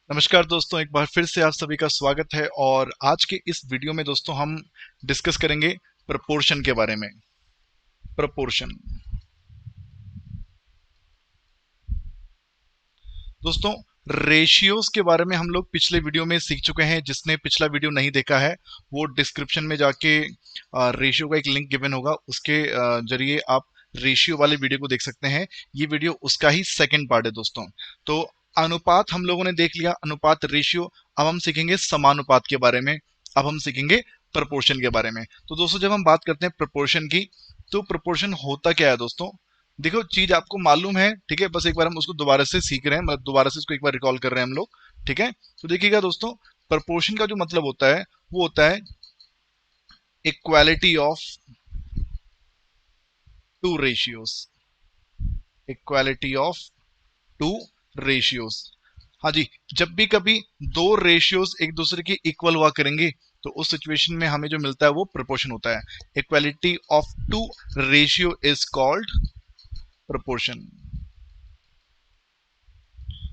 नमस्कार दोस्तों, एक बार फिर से आप सभी का स्वागत है। और आज के इस वीडियो में दोस्तों हम डिस्कस करेंगे प्रपोर्शन के बारे में। प्रपोर्शन दोस्तों, रेशियोज के बारे में हम लोग पिछले वीडियो में सीख चुके हैं। जिसने पिछला वीडियो नहीं देखा है वो डिस्क्रिप्शन में जाके रेशियो का एक लिंक गिवन होगा, उसके जरिए आप रेशियो वाले वीडियो को देख सकते हैं। ये वीडियो उसका ही सेकंड पार्ट है दोस्तों। तो अनुपात हम लोगों ने देख लिया, अनुपात रेशियो। अब हम सीखेंगे समानुपात के बारे में। अब हम सीखेंगे प्रपोर्शन के बारे में। तो दोस्तों, जब हम बात करते हैं प्रपोर्शन की, तो प्रपोर्शन होता क्या है दोस्तों? देखो, चीज आपको मालूम है, ठीक है, बस एक बार हम उसको दोबारा से सीख रहे हैं, मतलब दोबारा से इसको एक बार रिकॉल कर रहे हैं हम लोग। ठीक है, तो देखिएगा दोस्तों, प्रपोर्शन का जो मतलब होता है वो होता है equality of two ratios. Equality of two ratios. हाँ जी, जब भी कभी दो रेशियोज एक दूसरे के इक्वल हुआ करेंगे तो उस सिचुएशन में हमें जो मिलता है वो प्रपोर्शन होता है। Equality of two ratio is called proportion.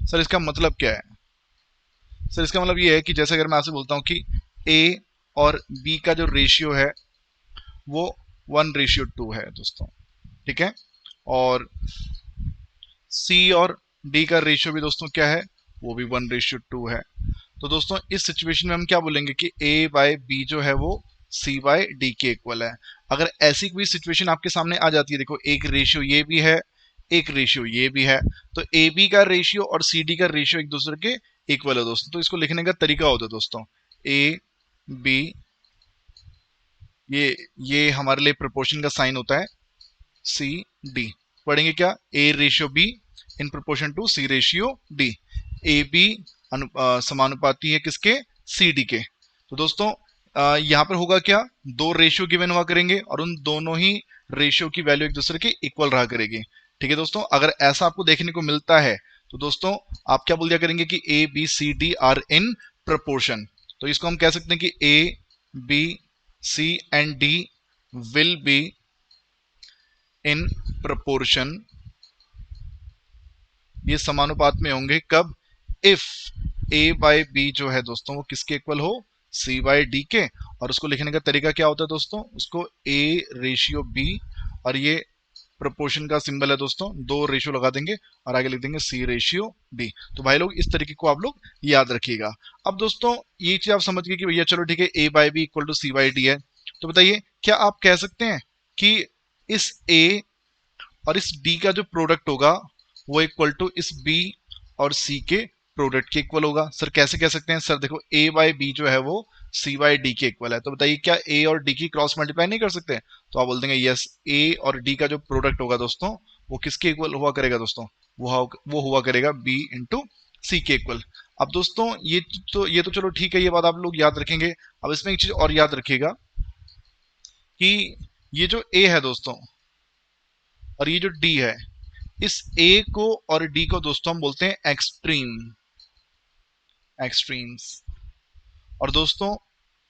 Sir, इसका मतलब क्या है? सर, इसका मतलब ये है कि जैसे अगर मैं आपसे बोलता हूं कि ए और बी का जो रेशियो है वो 1:2 है दोस्तों। ठीक है, और सी और डी का रेशियो भी दोस्तों क्या है? वो भी 1:2 है। तो दोस्तों, इस सिचुएशन में हम क्या बोलेंगे कि ए बाय बी जो है वो सी बाय डी के इक्वल है। अगर ऐसी कोई सिचुएशन आपके सामने आ जाती है, देखो एक रेशियो ये भी है, एक रेशियो ये भी है, तो ए बी का रेशियो और सी डी का रेशियो एक दूसरे के इक्वल है दोस्तों। तो इसको लिखने का तरीका होता है दोस्तों, ए बी, ये हमारे लिए प्रोपोर्शन का साइन होता है। सी डी पढ़ेंगे क्या? A ratio b in proportion to c ratio d. A b समानुपाती है किसके? सी डी के। तो दोस्तों, यहां पर होगा क्या? दो रेशियो गिवन हुआ करेंगे और उन दोनों ही रेशियो की वैल्यू एक दूसरे के इक्वल रहा करेगी। ठीक है दोस्तों, अगर ऐसा आपको देखने को मिलता है तो दोस्तों आप क्या बोल दिया करेंगे कि a b c d are in proportion. तो इसको हम कह सकते हैं कि a b c and d will be in proportion. ये समानुपात में होंगे कब? इफ ए बाय बी जो है दोस्तों वो किसके इक्वल हो? सी बाय डी के। और उसको लिखने का तरीका क्या होता है दोस्तों? उसको ए रेशियो बी, और ये प्रोपोर्शन का सिंबल है दोस्तों, दो रेशियो लगा देंगे और आगे लिख देंगे सी रेशियो डी। तो भाई लोग, इस तरीके को आप लोग याद रखिएगा। अब दोस्तों, ये चीज आप समझ गए कि भैया चलो ठीक है, A by B equal to C by D है। तो बताइए, क्या आप कह सकते हैं कि इस ए और इस डी का जो प्रोडक्ट होगा वो इक्वल टू इस बी और सी के प्रोडक्ट के इक्वल होगा? सर कैसे कह सकते हैं? सर देखो, ए बाय बी जो है वो सी बाय डी के इक्वल है। तो बताइए, क्या ए और डी की क्रॉस मल्टीप्लाई नहीं कर सकते? तो आप बोल देंगे यस, ए और डी का जो प्रोडक्ट होगा दोस्तों वो किसके इक्वल हुआ करेगा दोस्तों? वो हुआ करेगा बी इंटू सी के इक्वल। अब दोस्तों, ये तो चलो ठीक है, ये बात आप लोग याद रखेंगे। अब इसमें एक चीज और याद रखिएगा कि ये जो ए है दोस्तों और ये जो डी है, इस ए को और डी को दोस्तों हम बोलते हैं एक्सट्रीम, एक्सट्रीम्स। और दोस्तों,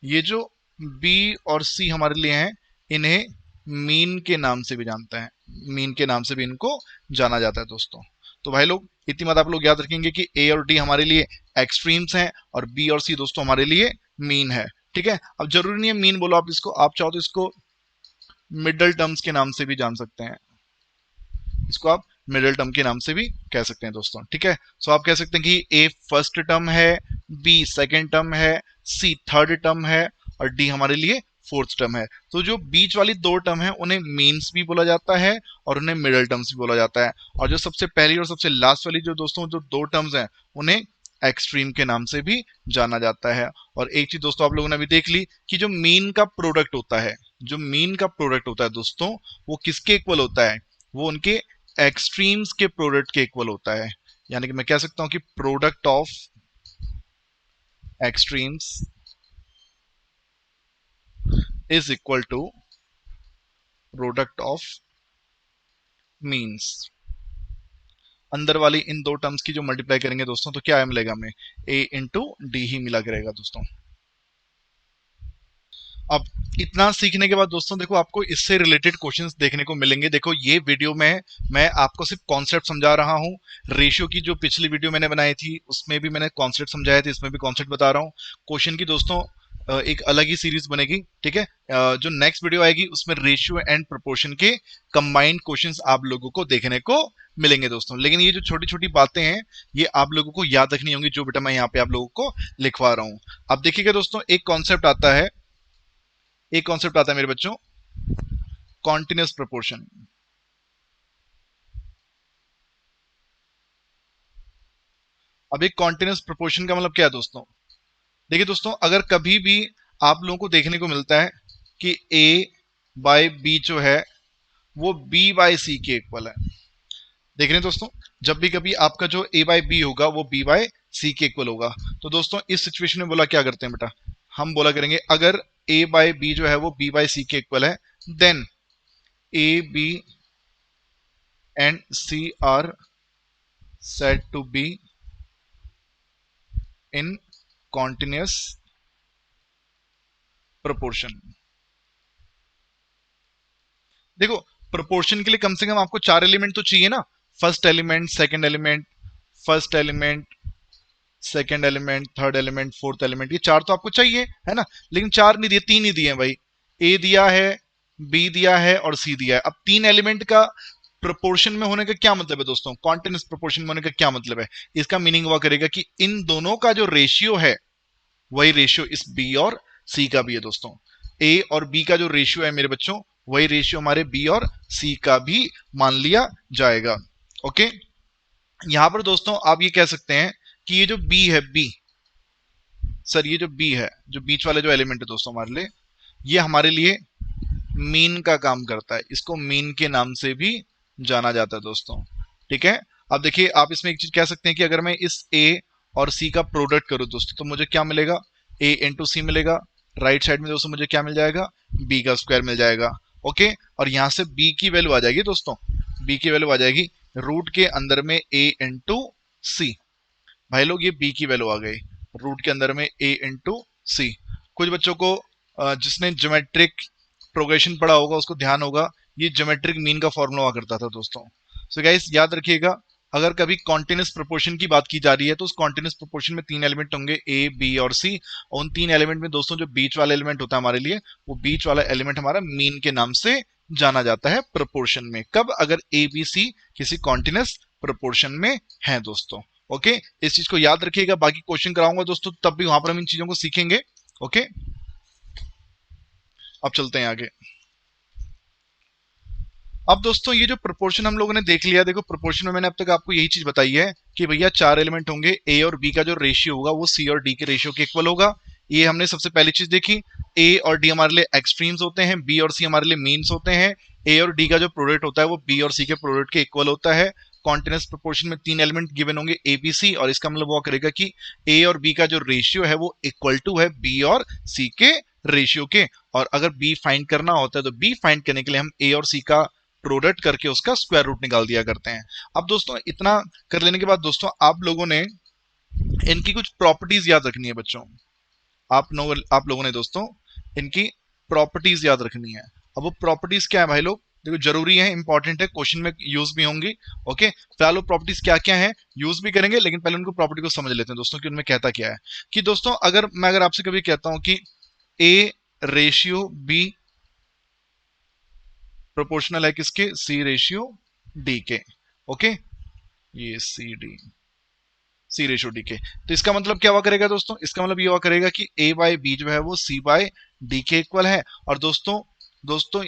ये जो बी और सी हमारे लिए हैं, इन्हें मीन के नाम से भी जानते हैं, मीन के नाम से भी इनको जाना जाता है दोस्तों। तो भाई लोग, इतनी बात आप लोग याद रखेंगे कि ए और डी हमारे लिए एक्सट्रीम्स हैं और बी और सी दोस्तों हमारे लिए मीन है। ठीक है, अब जरूरी नहीं है मीन बोलो आप इसको, आप चाहो तो इसको मिडल टर्म्स के नाम से भी जान सकते हैं। इसको आप मिडिल टर्म के नाम से भी कह सकते हैं दोस्तों। ठीक है, सो आप कह सकते हैं कि ए फर्स्ट टर्म है, बी सेकेंड टर्म है, सी थर्ड टर्म है और डी हमारे लिए फोर्थ टर्म है। तो जो बीच वाली दो टर्म है उन्हें मीन्स भी बोला जाता है और उन्हें मिडिल टर्म्स भी बोला जाता है। और जो सबसे पहली और सबसे लास्ट वाली जो दोस्तों जो दो टर्म्स हैं उन्हें एक्सट्रीम के नाम से भी जाना जाता है। और एक चीज दोस्तों आप लोगों ने अभी देख ली कि जो मीन का प्रोडक्ट होता है, जो मीन का प्रोडक्ट होता है दोस्तों, वो किसके इक्वल होता है? वो उनके एक्सट्रीम्स के प्रोडक्ट के इक्वल होता है। यानी कि मैं कह सकता हूं कि product of extremes is equal to product of means. अंदर वाली इन दो टर्म्स की जो मल्टीप्लाई करेंगे दोस्तों तो क्या मिलेगा हमें? ए इंटू डी ही मिला करेगा दोस्तों। अब इतना सीखने के बाद दोस्तों देखो आपको इससे रिलेटेड क्वेश्चंस देखने को मिलेंगे। देखो ये वीडियो में मैं आपको सिर्फ कॉन्सेप्ट समझा रहा हूँ। रेशियो की जो पिछली वीडियो मैंने बनाई थी उसमें भी मैंने कॉन्सेप्ट समझाए थे, इसमें भी कॉन्सेप्ट बता रहा हूँ। क्वेश्चन की दोस्तों एक अलग ही सीरीज बनेगी, ठीक है। जो नेक्स्ट वीडियो आएगी उसमें रेशियो एंड प्रोपोर्शन के कंबाइंड क्वेश्चंस आप लोगों को देखने को मिलेंगे दोस्तों। लेकिन ये जो छोटी छोटी बातें हैं ये आप लोगों को याद रखनी होंगी, जो बेटा मैं यहाँ पे आप लोगों को लिखवा रहा हूँ। अब देखिएगा दोस्तों, एक कॉन्सेप्ट आता है मेरे बच्चों, कॉन्टिन्यूस प्रोपोर्शन। अब एक कॉन्टिन्यूस प्रोपोर्शन का मतलब क्या है दोस्तों? देखिए दोस्तों, अगर कभी भी आप लोगों को देखने को मिलता है कि a बाय बी जो है वो b बाय सी के इक्वल है। देख रहे हैं दोस्तों, जब भी कभी आपका जो a बाय बी होगा वो b बाय सी के इक्वल होगा, तो दोस्तों इस सिचुएशन में बोला क्या करते हैं बेटा, हम बोला करेंगे अगर a बाय बी जो है वो b बाय सी के इक्वल है, then a b and c are said to be in continuous proportion। देखो, प्रोपोर्शन के लिए कम से कम आपको चार एलिमेंट तो चाहिए ना। First element, second element, first element, second element, third element, fourth element, ये चार तो आपको चाहिए है ना। लेकिन चार नहीं दिए, तीन ही दिए हैं भाई। ए दिया है, बी दिया है और सी दिया है। अब तीन एलिमेंट का प्रोपोर्शन में होने का क्या मतलब है दोस्तों, कॉन्टिन्यूस प्रोपोर्शन में होने का क्या मतलब है? इसका मीनिंग हुआ करेगा कि इन दोनों का जो रेशियो है वही रेशियो इस बी और सी का भी है दोस्तों। ए और बी का जो रेशियो है मेरे बच्चों, वही रेशियो हमारे बी और सी का भी मान लिया जाएगा। ओके, यहां पर दोस्तों आप ये कह सकते हैं कि ये जो बी है, बी सर ये जो बी है, जो बीच वाले जो एलिमेंट है दोस्तों हमारे लिए, ये हमारे लिए मीन का काम करता है। इसको मीन के नाम से भी जाना जाता है दोस्तों, ठीक है। अब देखिए, आप इसमें एक चीज कह सकते हैं कि अगर मैं इस ए और सी का प्रोडक्ट करूं दोस्तों तो मुझे क्या मिलेगा, ए इंटू सी मिलेगा। राइट साइड में दोस्तों मुझे क्या मिल जाएगा, बी का स्क्वायर मिल जाएगा। ओके, और यहां से बी की वैल्यू आ जाएगी दोस्तों, बी की वैल्यू आ जाएगी रूट के अंदर में ए इंटू सी। भाई लोग ये बी की वैल्यू आ गई रूट के अंदर में ए इंटू सी। कुछ बच्चों को जिसने ज्योमेट्रिक प्रोग्रेशन पढ़ा होगा उसको ध्यान होगा, ये ज्योमेट्रिक मीन का फॉर्मूला हुआ करता था दोस्तों। सो गाइस याद रखिएगा, अगर कभी कॉन्टिन्यूस प्रोपोर्शन की बात की जा रही है तो उस कॉन्टिन्यूस प्रोपोर्शन में तीन एलिमेंट होंगे, ए बी और सी। और उन तीन एलिमेंट में दोस्तों जो बीच वाला एलिमेंट होता है हमारे लिए, वो बीच वाला एलिमेंट हमारा मीन के नाम से जाना जाता है प्रोपोर्शन में। कब? अगर ए बी सी किसी कॉन्टिन्यूस प्रोपोर्शन में है दोस्तों। ओके, इस चीज को याद रखिएगा। बाकी क्वेश्चन कराऊंगा दोस्तों तब भी वहां पर हम इन चीजों को सीखेंगे। ओके, अब चलते हैं आगे। अब दोस्तों ये जो प्रोपोर्शन हम लोगों ने देख लिया, देखो प्रोपोर्शन में मैंने अब तक आपको यही चीज बताई है कि भैया चार एलिमेंट होंगे, ए और बी का जो रेशियो होगा वो सी और डी के रेशियो के इक्वल होगा। ये हमने सबसे पहली चीज देखी। ए और डी हमारे लिए एक्सट्रीम्स होते हैं, बी और सी हमारे लिए मीन्स होते हैं। ए और डी का जो प्रोडक्ट होता है वो बी और सी के प्रोडक्ट के इक्वल होता है। कॉन्टिन्यूस प्रोपोर्शन में तीन एलिमेंट गिवन होंगे ए बी सी, और इसका मतलब वो करेगा कि ए और बी का जो रेशियो है वो इक्वल टू है बी और सी के रेशियो के। और अगर बी फाइंड करना होता है तो बी फाइंड करने के लिए हम ए और सी का प्रोडक्ट करके उसका स्क्वायर रूट निकाल दिया करते हैं। अब दोस्तों इतना कर लेने के बाद दोस्तों आप लोगों ने इनकी कुछ प्रॉपर्टीज याद रखनी है बच्चों। आप लोगों ने दोस्तों इनकी प्रॉपर्टीज याद रखनी है। अब वो प्रॉपर्टीज क्या है भाई लोग, देखो जरूरी है, इंपॉर्टेंट है, क्वेश्चन में यूज भी होंगी। ओके, फिलहाल वो प्रॉपर्टीज क्या क्या है यूज भी करेंगे, लेकिन पहले उनको प्रॉपर्टी को समझ लेते हैं दोस्तों कि उनमें कहता क्या है। कि दोस्तों अगर आपसे कभी कहता हूं कि ए रेशियो बी प्रोपोर्शनल है किसके, सी रेशियो डी के। ओके, ये सी रेशियो डी के, तो इसका मतलब क्या हुआ करेगा दोस्तों, इसका मतलब ये हुआ करेगा कि ए बाय बी जो है वो सी बाय डी के इक्वल है। और दोस्तों दोस्तों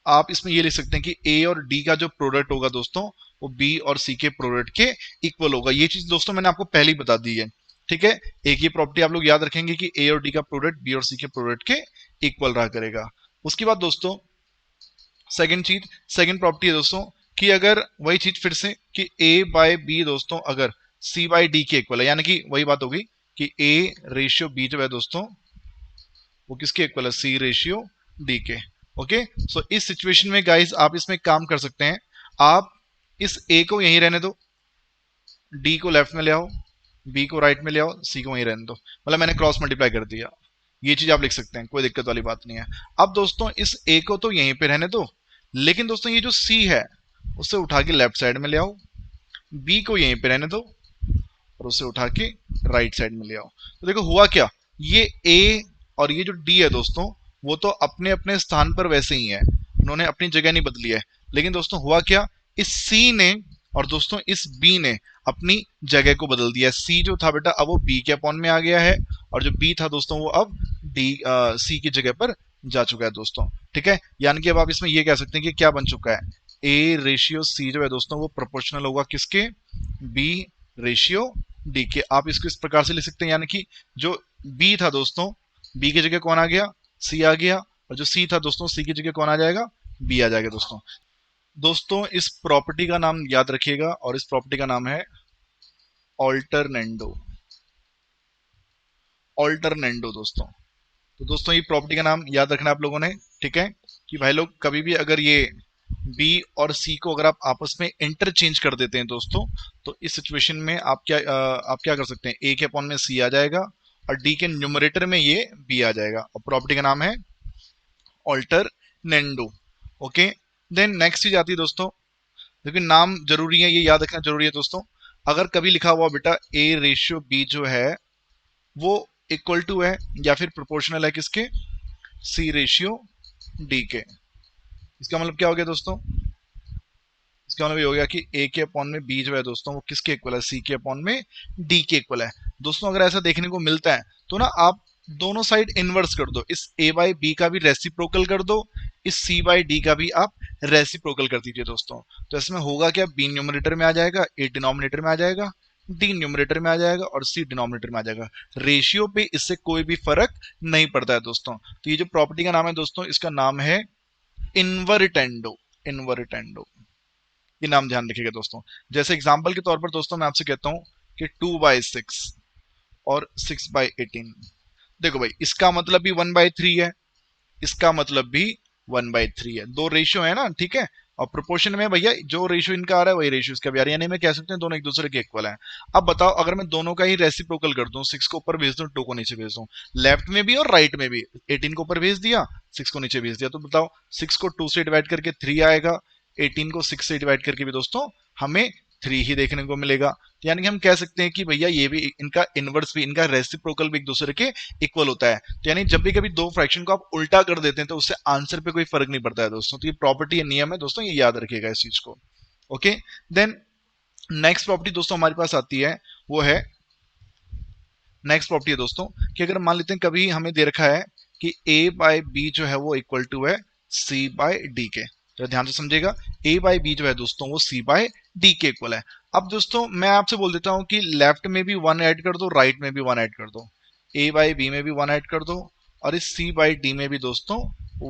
आप इसमें ये लिख सकते हैं कि ए और डी का जो प्रोडक्ट होगा दोस्तों वो बी और सी के प्रोडक्ट के इक्वल होगा। ये चीज दोस्तों मैंने आपको पहले ही बता दी है, ठीक है। एक ये प्रॉपर्टी आप लोग याद रखेंगे कि ए और डी का प्रोडक्ट बी और सी के प्रोडक्ट के इक्वल रहा करेगा। उसके बाद दोस्तों सेकंड प्रॉपर्टी है दोस्तों कि अगर वही चीज फिर से कि ए बाय बी दोस्तों अगर सी बाय डी के इक्वल है, यानी कि वही बात होगी कि ए रेशियो बी जो है दोस्तों वो किसके इक्वल है, सी रेशियो डी के। ओके, सो इस सिचुएशन में गाइस आप इसमें काम कर सकते हैं, आप इस ए को यहीं रहने दो, डी को लेफ्ट में ले आओ, बी को राइट में ले आओ, सी को वहीं रहने दो। मतलब मैंने क्रॉस मल्टीप्लाई कर दिया। ये चीज आप लिख सकते हैं, कोई दिक्कत वाली बात नहीं है। अब दोस्तों इस ए को तो यहीं पे रहने दो, लेकिन दोस्तों ये जो सी है उसे उठा के लेफ्ट साइड में ले आओ, बी को यहीं पे रहने दो और उसे उठा के राइट साइड में ले आओ। तो देखो हुआ क्या, ये ए और ये जो डी है दोस्तों वो तो अपने अपने स्थान पर वैसे ही है, उन्होंने अपनी जगह नहीं बदली है। लेकिन दोस्तों हुआ क्या, इस सी ने और दोस्तों इस बी ने अपनी जगह को बदल दिया। सी जो था बेटा अब वो बी के अपॉन में आ गया है, और जो बी था दोस्तों वो अब डी सी की जगह पर जा चुका है दोस्तों। ठीक है, यानी कि अब आप इसमें ये कह सकते हैं कि क्या बन चुका है, ए रेशियो सी जो है दोस्तों वो प्रोपोर्शनल होगा किसके, बी रेशियो डी के। आप इसको इस प्रकार से लिख सकते हैं, यानी कि जो बी था दोस्तों, बी की जगह कौन आ गया, सी आ गया, और जो सी था दोस्तों सी की जगह कौन आ जाएगा, बी आ जाएगा दोस्तों। दोस्तों इस प्रॉपर्टी का नाम याद रखिएगा, और इस प्रॉपर्टी का नाम है ऑल्टरनेंडो। ऑल्टरनेंडो दोस्तों, तो दोस्तों ये प्रॉपर्टी का नाम याद रखना आप लोगों ने। ठीक है, कि भाई लोग कभी भी अगर ये बी और सी को अगर आप आपस में इंटरचेंज कर देते हैं दोस्तों, तो इस सिचुएशन में आप क्या कर सकते हैं, ए के अपॉन में सी आ जाएगा और डी के न्यूमरेटर में ये बी आ जाएगा, और प्रॉपर्टी का नाम है ऑल्टरनेंडो। ओके, देन नेक्स्ट चीज आती है दोस्तों, लेकिन नाम जरूरी है, ये याद रखना जरूरी है दोस्तों। अगर कभी लिखा हुआ बेटा ए रेशियो बी जो है वो इक्वल टू है या फिर प्रोपोर्शनल है किसके, सी रेशियो डी के, इसका मतलब क्या हो गया दोस्तों, इसका मतलब ये हो गया कि ए के अपॉन में बी जो है दोस्तों वो किसके इक्वल है, सी के अपॉन में डी के इक्वल है। दोस्तों अगर ऐसा देखने को मिलता है तो ना आप दोनों साइड इनवर्स कर दो, इस ए बाई बी का भी रेसिप्रोकल कर दो, इस सी बाई डी का भी आप रेसिप्रोकल कर दीजिए दोस्तों। तो इसमें होगा क्या, बी न्यूमरेटर में आ जाएगा, ए डिनोमिनेटर में आ जाएगा, डी न्यूमरेटर में आ जाएगा और सी डिनोमिनेटर में आ जाएगा। रेशियो पे इससे कोई भी फर्क नहीं पड़ता है दोस्तों। तो ये जो प्रॉपर्टी का नाम है दोस्तों, इसका नाम है इनवर्टेंडो। इनवर्टेंडो, ये नाम ध्यान रखिएगा दोस्तों। जैसे एग्जांपल के तौर पर दोस्तों मैं आपसे कहता हूं कि 2/6 और 6/18, देखो भाई इसका मतलब भी 1/3 है, इसका मतलब भी 1/3 है, दो रेशियो है ना, ठीक है। और प्रोपोर्शन में भैया जो रेशियो इनका आ रहा है वही रेशियो इसका भी आ रहा है, यानी मैं कह सकते हैं दोनों एक दूसरे के इक्वल हैं। अब बताओ अगर मैं दोनों का ही रेसिप्रोकल कर दूं, 6 को ऊपर भेज दूं, 2 को नीचे भेज दूं, लेफ्ट में भी और राइट में भी, 18 को ऊपर भेज दिया, 6 को नीचे भेज दिया, तो बताओ 6 को 2 से डिवाइड करके 3 आएगा, 18 को 6 से डिवाइड करके भी दोस्तों हमें 3 ही देखने को मिलेगा। तो यानी कि हम कह सकते हैं कि भैया ये भी इनका इनवर्स भी, इनका रेसिप्रोकल भी एक दूसरे के इक्वल होता है। तो यानी जब भी कभी दो फ्रैक्शन को आप उल्टा कर देते हैं तो उससे आंसर पे कोई फर्क नहीं पड़ता है दोस्तों। तो ये प्रॉपर्टी, नियम है दोस्तों, ये याद रखिएगा इस चीज को। ओके, देन नेक्स्ट प्रॉपर्टी दोस्तों हमारे पास आती है, वो है नेक्स्ट प्रॉपर्टी है दोस्तों कि अगर मान लेते हैं कभी हमें दे रखा है कि a बाय बी जो है वो इक्वल टू है c बाय डी के, तो ध्यान से समझेगा, a बाय बी जो है दोस्तों वो c बाय डी के इक्वल है। अब दोस्तों मैं आपसे बोल देता हूं कि लेफ्ट में भी 1 ऐड कर दो, राइट में भी 1 ऐड कर दो, a बाय बी में भी 1 ऐड कर दो और इस c बाय डी में भी दोस्तों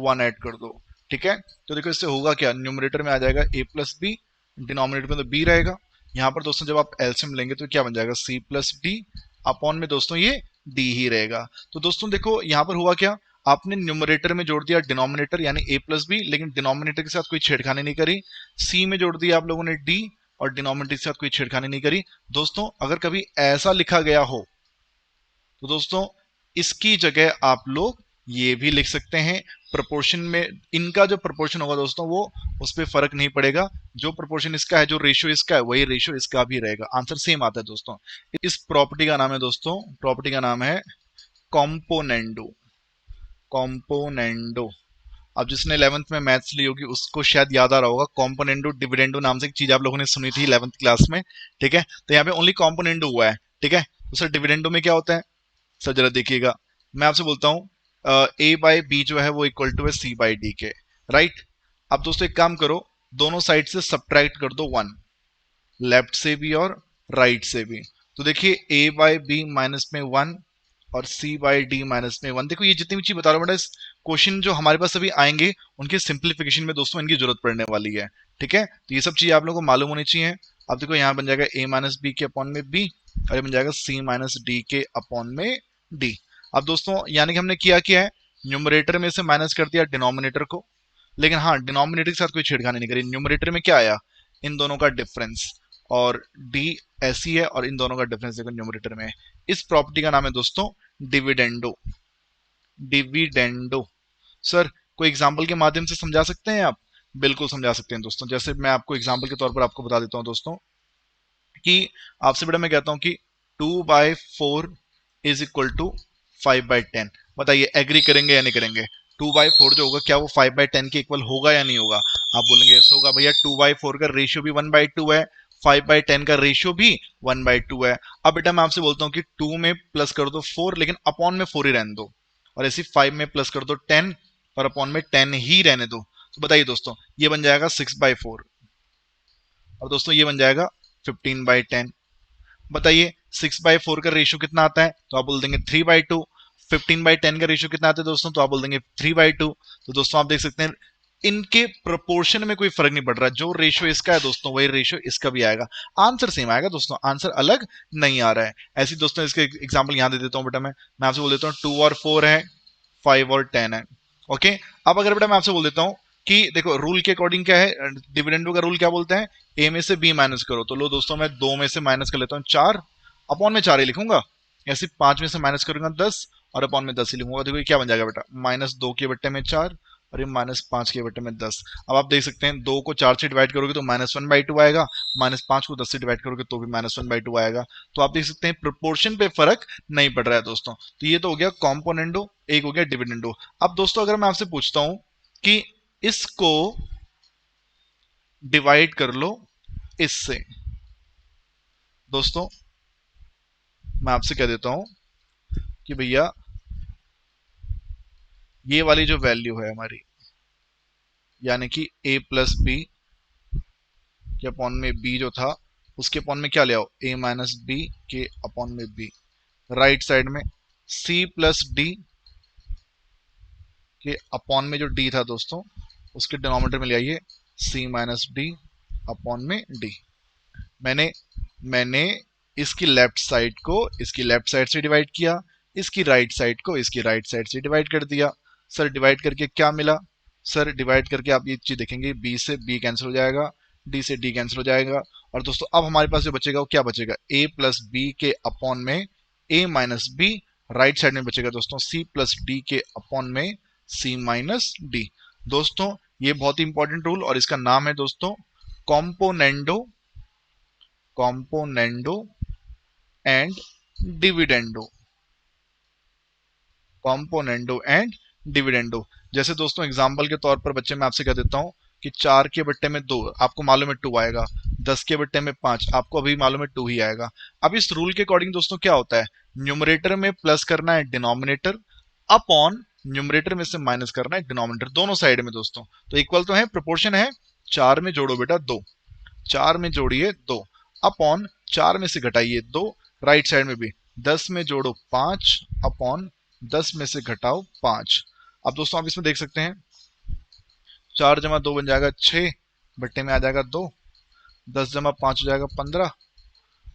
1 ऐड कर दो। ठीक है, तो देखो इससे होगा क्या, न्यूमरेटर में आ जाएगा a प्लस बी, डिनोमिनेटर में तो b रहेगा। यहाँ पर दोस्तों जब आप एलसीएम लेंगे तो क्या बन जाएगा, c प्लस डी अपॉन में दोस्तों ये डी ही रहेगा। तो दोस्तों देखो यहां पर हुआ क्या, आपने न्यूमरेटर में जोड़ दिया डिनोमिनेटर यानी a प्लस बी, लेकिन डिनोमिनेटर के साथ कोई छेड़खानी नहीं करी। सी में जोड़ दिया आप लोगों ने डी और डिनोमिनेटर के साथ कोई छेड़खानी नहीं करी। दोस्तों अगर कभी ऐसा लिखा गया हो तो दोस्तों इसकी जगह आप लोग ये भी लिख सकते हैं, प्रोपोर्शन में इनका जो प्रोपोर्शन होगा दोस्तों वो उस पर फर्क नहीं पड़ेगा, जो प्रोपोर्शन इसका है, जो रेशियो इसका है वही रेशियो इसका भी रहेगा, आंसर सेम आता है दोस्तों। इस प्रॉपर्टी का नाम है दोस्तों, प्रॉपर्टी का नाम है कॉम्पोनेंडो। कॉम्पोनेंडो, अब जिसने 11th में मैथ्स ली होगी उसको शायद याद आ रहा होगा, कॉम्पोनेंडो डिविडेंडो नाम से एक चीज आप लोगों ने सुनी थी 11th क्लास में। ठीक है, तो यहाँ पे ओनली कॉम्पोनेंडो हुआ है। ठीक है, तो सर डिविडेंडो में क्या होता है, सर जरा देखिएगा, मैं आपसे बोलता हूं ए बाई बी जो है वो इक्वल टू है सी बाई डी के, राइट। अब दोस्तों एक काम करो, दोनों साइड से सब्ट्रैक्ट कर दो 1, लेफ्ट से भी और राइट से भी। तो देखिए ए बाई बी माइनस में 1 और सी बाई डी माइनस में 1। देखो ये जितनी भी चीज बता रहा हूँ बेटा, इस क्वेश्चन जो हमारे पास अभी आएंगे उनके सिंप्लीफिकेशन में दोस्तों इनकी जरूरत पड़ने वाली है। ठीक है, तो ये सब चीज आप लोगों को मालूम होनी चाहिए। अब देखो यहाँ बन जाएगा a माइनस बी के अपॉन में b और ये बन जाएगा c माइनस डी के अपॉन में d। अब दोस्तों यानी कि हमने क्या है, न्यूमरेटर में से माइनस कर दिया डिनोमिनेटर को, लेकिन हाँ डिनोमिनेटर के साथ कोई छेड़खानी नहीं करी। न्यूमरेटर में क्या आया, इन दोनों का डिफरेंस, और d ऐसी है और इन दोनों का डिफरेंस देखो न्यूमरेटर में। इस प्रॉपर्टी का नाम है दोस्तों डिविडेंडो। डिविडेंडो। सर कोई एग्जाम्पल के माध्यम से समझा सकते हैं आप? बिल्कुल समझा सकते हैं दोस्तों। जैसे मैं आपको एग्जाम्पल के तौर पर आपको बता देता हूं दोस्तों कि आपसे बेटा मैं कहता हूं कि 2/4 इज इक्वल टू 5/10। बताइए एग्री करेंगे या नहीं करेंगे? 2/4 जो होगा क्या वो 5/10 के इक्वल होगा या नहीं होगा? आप बोलेंगे ऐसा होगा भैया, 2/4 का रेशियो भी 1/2 है, 5/10 का रेशियो भी 1/2 है। अब बेटा मैं आपसे बोलता हूँ कि 2 में प्लस कर दो 4, लेकिन अपॉन में 4 ही रहने दो, और ऐसी 5 में प्लस कर दो 10 और अपॉन में 10 ही रहने दो। तो बताइए दोस्तों, ये बन जाएगा 6/4 और दोस्तों ये बन जाएगा 15/10। बताइए 6/4 का रेशियो कितना आता है? तो आप बोल देंगे 3/2। 15/10 का रेशियो कितना आता है दोस्तों? तो आप बोल देंगे 3/2। तो दोस्तों आप देख सकते हैं इनके प्रोपोर्शन में कोई फर्क नहीं पड़ रहा, जो रेशियो इसका है दोस्तों वही रेशियो इसका भी आएगा, आंसर सेम आएगा दोस्तों, आंसर अलग नहीं आ रहा है। ऐसे दोस्तों इसके एग्जांपल यहां दे देता हूं बेटा, मैं आपसे बोल देता हूं 2 और 4 है, 5 और 10 है। ओके, अब अगर बेटा मैं आपसे बोल देता हूं कि देखो रूल के अकॉर्डिंग क्या है, डिविडेंडो का रूल क्या बोलते हैं, ए में से बी माइनस करो। तो लो दोस्तों मैं 2 में से माइनस कर लेता हूँ 4, अपॉन में 4 ही लिखूंगा। ऐसे 5 में से माइनस करूंगा 10 और अपॉन में 10 ही लिखूंगा। देखो ये क्या बन जाएगा बेटा, -2 के बट्टे में 4 और ये -5 के बट्टे में 10। अब आप देख सकते हैं 2 को 4 से डिवाइड करोगे तो -1/2 आएगा, -5 को 10 से डिवाइड करोगे तो भी -1/2 आएगा। तो आप देख सकते हैं प्रोपोर्शन पे फर्क नहीं पड़ रहा है दोस्तों। तो ये तो हो गया कॉम्पोनेंडो, एक हो गया डिविडेंडो। अब दोस्तों अगर मैं आपसे पूछता हूं कि इसको डिवाइड कर लो इससे, दोस्तों मैं आपसे कह देता हूं कि भैया ये वाली जो वैल्यू है हमारी, यानी कि a प्लस बी के अपॉन में b जो था उसके अपॉन में क्या ले आओ, a माइनस बी के अपॉन में b। राइट साइड में c प्लस डी के अपॉन में जो d था दोस्तों उसके डिनोमिनेटर में ले आइए c माइनस डी अपॉन में d। मैंने मैंने इसकी लेफ्ट साइड को इसकी लेफ्ट साइड से डिवाइड किया, इसकी राइट साइड को इसकी राइट साइड से डिवाइड कर दिया। सर डिवाइड करके क्या मिला? सर डिवाइड करके आप ये चीज देखेंगे, b से b कैंसिल हो जाएगा, d से d कैंसिल हो जाएगा, और दोस्तों अब हमारे पास जो बचेगा वो क्या बचेगा, a प्लस बी के अपॉन में a minus b. Right side में बचेगा दोस्तों c प्लस डी के अपॉन में c माइनस डी। दोस्तों ये बहुत ही इंपॉर्टेंट रूल और इसका नाम है दोस्तों componendo, componendo and dividendo, componendo and dividendo. जैसे दोस्तों एग्जांपल के तौर पर बच्चे मैं आपसे कह देता हूं कि 4 के बट्टे में 2 आपको मालूम है 2 आएगा, 10 के बट्टे में 5 आपको अभी मालूम है 2 ही आएगा। अब इस रूल के अकॉर्डिंग दोस्तों क्या होता है, न्यूमरेटर में प्लस करना है डिनोमिनेटर, अपॉन न्यूमरेटर में से माइनस करना है डिनोमिनेटर, दोनों साइड में दोस्तों। तो इक्वल तो है, प्रोपोर्शन है, 4 में जोड़ो बेटा 2, 4 में जोड़िए 2, अपॉन 4 में से घटाइए 2, राइट साइड में भी 10 में जोड़ो 5 अपॉन 10 में से घटाओ 5। अब दोस्तों आप इसमें देख सकते हैं 4 जमा 2 बन जाएगा 6, बट्टे में आ जाएगा 2, 10 जमा 5 हो जाएगा 15,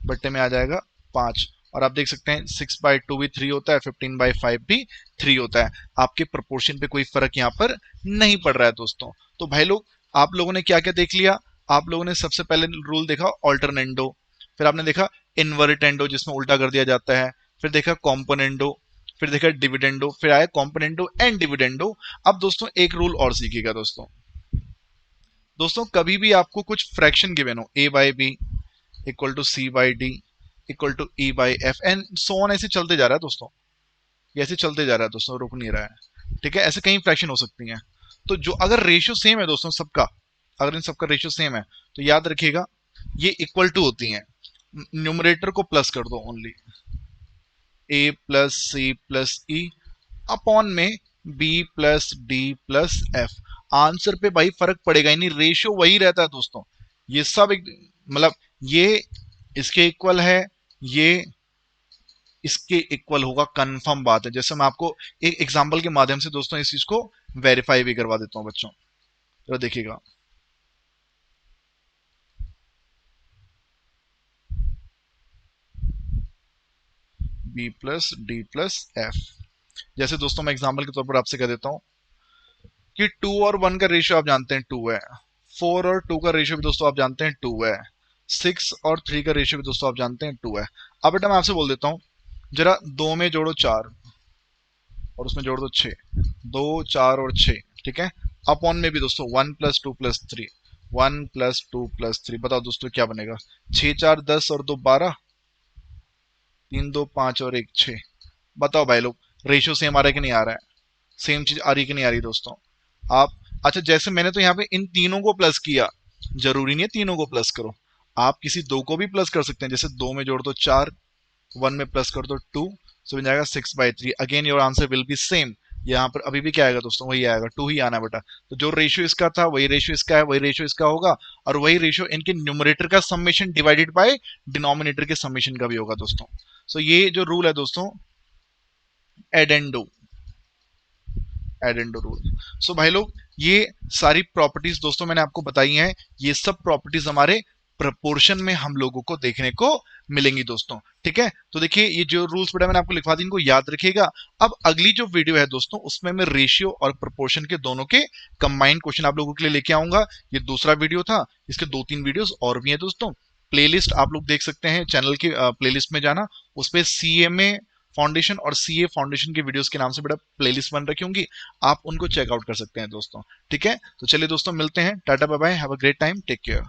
बट्टे में आ जाएगा 5। और आप देख सकते हैं 6/2 भी 3 होता है, 15/5 भी 3 होता है। आपके प्रोपोर्शन पे कोई फर्क यहाँ पर नहीं पड़ रहा है दोस्तों। तो भाई लोग आप लोगों ने क्या क्या देख लिया, आप लोगों ने सबसे पहले रूल देखा ऑल्टरनेंडो, फिर आपने देखा इनवर्टेंडो जिसमें उल्टा कर दिया जाता है, फिर देखा कॉम्पोनेंडो, फिर देखा डिविडेंडो, फिर आया कॉम्पोनेंडो एंड डिविडेंडो। अब दोस्तों एक रूल और सीखिएगा दोस्तों, दोस्तों कभी भी आपको कुछ फ्रैक्शन गिवन हो, a by b equal to c by d equal to e by f and so on, ऐसे चलते जा रहा है दोस्तों, ये ऐसे चलते जा रहा है दोस्तों, रुक नहीं रहा है, ठीक है। ऐसे कई फ्रैक्शन हो सकती हैं। तो जो अगर रेशियो सेम है दोस्तों सबका, अगर इन सबका रेशियो सेम है तो याद रखिएगा ये इक्वल टू होती हैं। न्यूमरेटर को प्लस कर दो only, a plus c plus e upon में b plus d plus f. Answer पे भाई फर्क पड़ेगा ही नहीं, रेशियो वही रहता है दोस्तों। ये सब एक मतलब ये इसके इक्वल है, ये इसके इक्वल होगा, कंफर्म बात है। जैसे मैं आपको एक एग्जांपल के माध्यम से दोस्तों इस चीज को वेरीफाई भी करवा देता हूं बच्चों, तो देखिएगा b plus d plus F. जैसे दोस्तों मैं एग्जांपल के तौर पर आपसे कह देता हूं कि 2 और 1 का रेशियो आप जानते हैं 2 है, 4 और 2 का रेशियो भी दोस्तों आप जानते हैं 2 है, 6 और 3 का रेशियो भी दोस्तों आप जानते हैं 2 है। अब बेटा मैं आपसे बोल देता हूं जरा 2 में जोड़ो 4, और उसमें जोड़ दो 6, 2 4 और 6, ठीक है। अपॉन में भी दोस्तों 1 + 2 + 3, 1 + 2 + 3, बताओ दोस्तों क्या बनेगा? 6 4 10 और 2 12, 3 2 5 और 1 6। बताओ भाई लोग, रेशियो सेम आ रहा है कि नहीं आ रहा है? सेम चीज आ रही कि नहीं आ रही दोस्तों? आप, अच्छा जैसे मैंने तो यहाँ पे इन तीनों को प्लस किया, जरूरी नहीं है तीनों को प्लस करो, आप किसी दो को भी प्लस कर सकते हैं। जैसे दो में जोड़ दो 4, 1 में प्लस कर दो 2, सो बन जाएगा 6/3। Again your answer will be same. यहाँ पर अभी भी क्या आएगा दोस्तों? वही आएगा, 2 ही आना बेटा। तो जो रेशियो इसका था वही रेशियो इसका है, वही रेशियो इसका होगा, और वही रेशियो इनके न्यूमरेटर का समेशन डिवाइडेड बाय डिनोमिनेटर के समेशन का भी होगा दोस्तों। सो ये जो रूल है दोस्तों, एडेंडो, एडेंडो रूल। सो भाई लोग, ये सारी प्रॉपर्टीज दोस्तों मैंने आपको बताई हैं। ये सब प्रॉपर्टीज हमारे प्रपोर्शन में हम लोगों को देखने को मिलेंगी दोस्तों, ठीक है। तो देखिए ये जो रूल्स बेटा मैंने आपको लिखवा दी, इनको याद रखिएगा। अब अगली जो वीडियो है दोस्तों, उसमें मैं रेशियो और प्रपोर्शन के दोनों के कंबाइंड क्वेश्चन आप लोगों के लिए लेके आऊंगा। ये दूसरा वीडियो था, इसके 2-3 वीडियोस और भी हैं दोस्तों। प्लेलिस्ट आप लोग देख सकते हैं, चैनल के प्लेलिस्ट में जाना, उस पर CMA फाउंडेशन और CA फाउंडेशन के वीडियोस के नाम से बड़ा प्लेलिस्ट बन रखी होंगी, आप उनको चेकआउट कर सकते हैं दोस्तों, ठीक है। तो चलिए दोस्तों, मिलते हैं, ta ta bye bye, have a great time, take care.